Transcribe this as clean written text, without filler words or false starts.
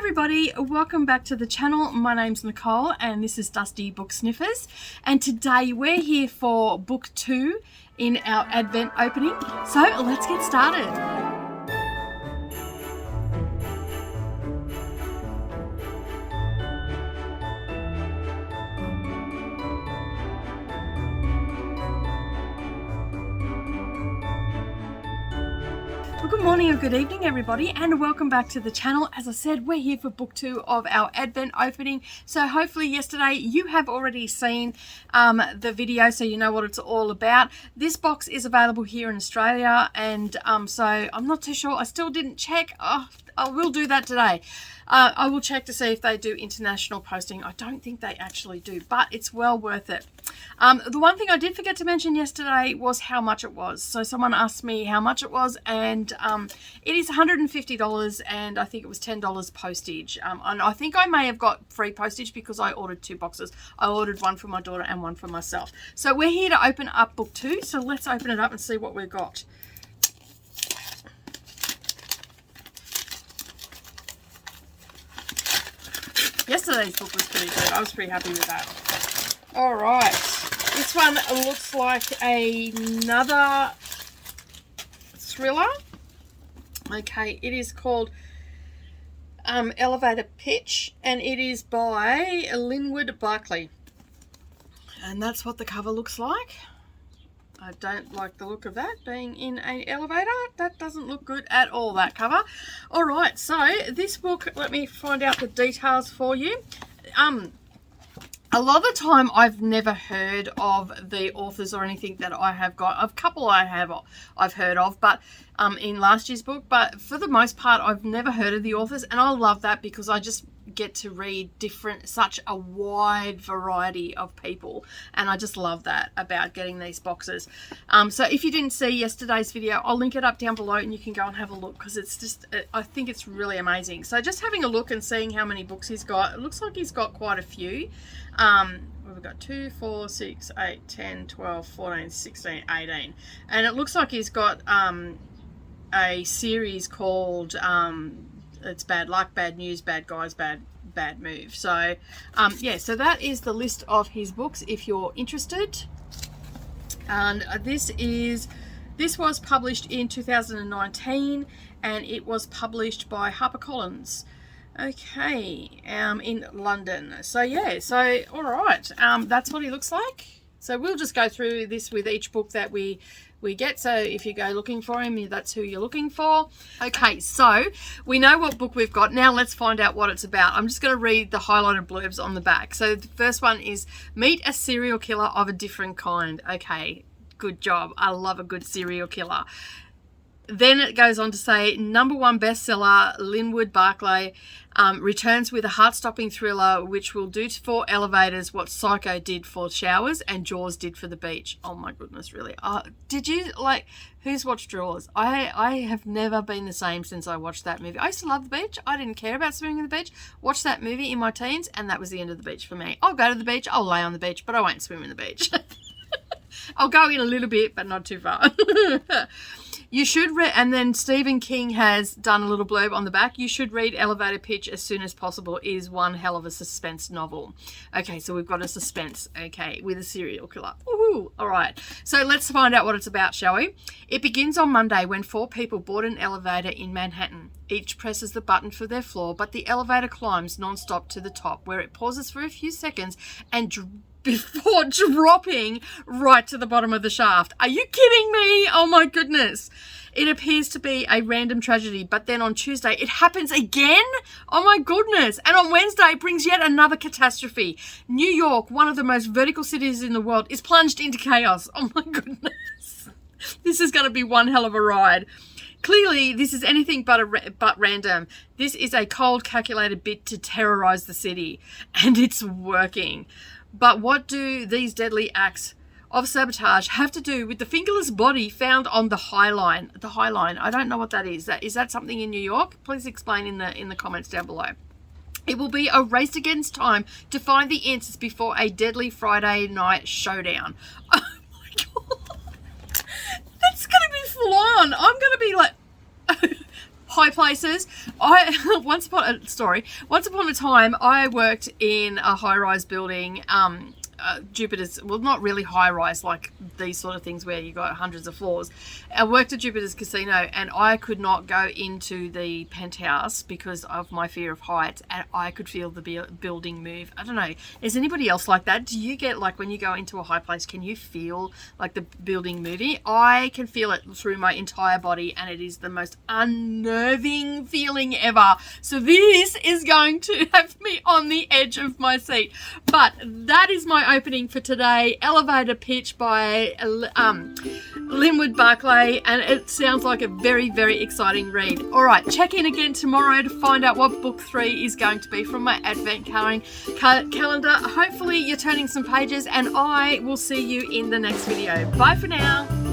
everybody, welcome back to the channel. My name's Nicole and this is Dusty Book Sniffers, and today we're here for book 2 in our Advent opening, so let's get started. Well, good morning or good evening everybody, and welcome back to the channel. As I said, we're here for book 2 of our Advent opening, so hopefully yesterday you have already seen the video, so you know what it's all about. This box is available here in Australia, and so I'm not too sure. I still didn't check. I will do that today. I will check to see if they do international posting. I don't think they actually do, but it's well worth it. The one thing I did forget to mention yesterday was how much it was. So someone asked me how much it was, and it is $150, and I think it was $10 postage. And I think I may have got free postage because I ordered 2 boxes. I ordered one for my daughter and one for myself. So we're here to open up book 2. So let's open it up and see what we've got. Yesterday's book was pretty good. I was pretty happy with that. All right. This one looks like another thriller. Okay, it is called Elevator Pitch, and it is by Linwood Barclay. And that's what the cover looks like. I don't like the look of that being in an elevator. That doesn't look good at all, that cover. All right, so this book, let me find out the details for you. A lot of the time I've never heard of the authors or anything that I have got. A couple I've heard of, but in last year's book, but for the most part I've never heard of the authors, and I love that because I just get to read such a wide variety of people, and I just love that about getting these boxes. So if you didn't see yesterday's video, I'll link it up down below and you can go and have a look, because it's just, I think it's really amazing. So just having a look and seeing how many books he's got, it looks like he's got quite a few. We've got 2, 4, 6, 8, 10, 12, 14, 16, 18, and it looks like he's got a series called it's Bad Luck, Bad News, Bad Guys, Bad Move. So yeah, so that is the list of his books if you're interested. And this was published in 2019, and it was published by HarperCollins. Okay, in London. So yeah, so all right, that's what he looks like. So we'll just go through this with each book that we get. So if you go looking for him, that's who you're looking for. Okay, so we know what book we've got. Now let's find out what it's about. I'm just going to read the highlighted blurbs on the back. So the first one is Meet a Serial Killer of a Different Kind. Okay, good job. I love a good serial killer. Then it goes on to say, #1 bestseller, Linwood Barclay returns with a heart-stopping thriller which will do for elevators what Psycho did for showers and Jaws did for the beach. Oh my goodness, really? Did you, who's watched Jaws? I have never been the same since I watched that movie. I used to love the beach. I didn't care about swimming in the beach. Watched that movie in my teens, and that was the end of the beach for me. I'll go to the beach, I'll lay on the beach, but I won't swim in the beach. I'll go in a little bit, but not too far. You should read, and then Stephen King has done a little blurb on the back. You should read Elevator Pitch as soon as possible. It is one hell of a suspense novel. Okay, so we've got a suspense, okay, with a serial killer. Woohoo! All right, so let's find out what it's about, shall we? It begins on Monday when 4 people board an elevator in Manhattan. Each presses the button for their floor, but the elevator climbs non-stop to the top, where it pauses for a few seconds and before dropping right to the bottom of the shaft. Are you kidding me? Oh my goodness. It appears to be a random tragedy, but then on Tuesday it happens again? Oh my goodness. And on Wednesday it brings yet another catastrophe. New York, one of the most vertical cities in the world, is plunged into chaos. Oh my goodness. This is going to be one hell of a ride. Clearly, this is anything but random. This is a cold, calculated bit to terrorize the city, and it's working. But what do these deadly acts of sabotage have to do with the fingerless body found on the High Line? The High Line, I don't know what that is. Is that something in New York? Please explain in the comments down below. It will be a race against time to find the answers before a deadly Friday night showdown. Oh my God. That's going to be full on. I'm going to be like, high places. Once upon a time, I worked in a high-rise building. Jupiter's, well, not really high rise like these sort of things where you got hundreds of floors. I worked at Jupiter's Casino, and I could not go into the penthouse because of my fear of heights, and I could feel the building move. I don't know, is anybody else like that? Do you get, like, when you go into a high place, can you feel like the building moving? I can feel it through my entire body, and it is the most unnerving feeling ever. So this is going to have me on the edge of my seat. But that is my opening for today. Elevator Pitch by Linwood Barclay, and it sounds like a very, very exciting read. All right, check in again tomorrow to find out what book 3 is going to be from my advent colouring calendar. Hopefully you're turning some pages, and I will see you in the next video. Bye for now.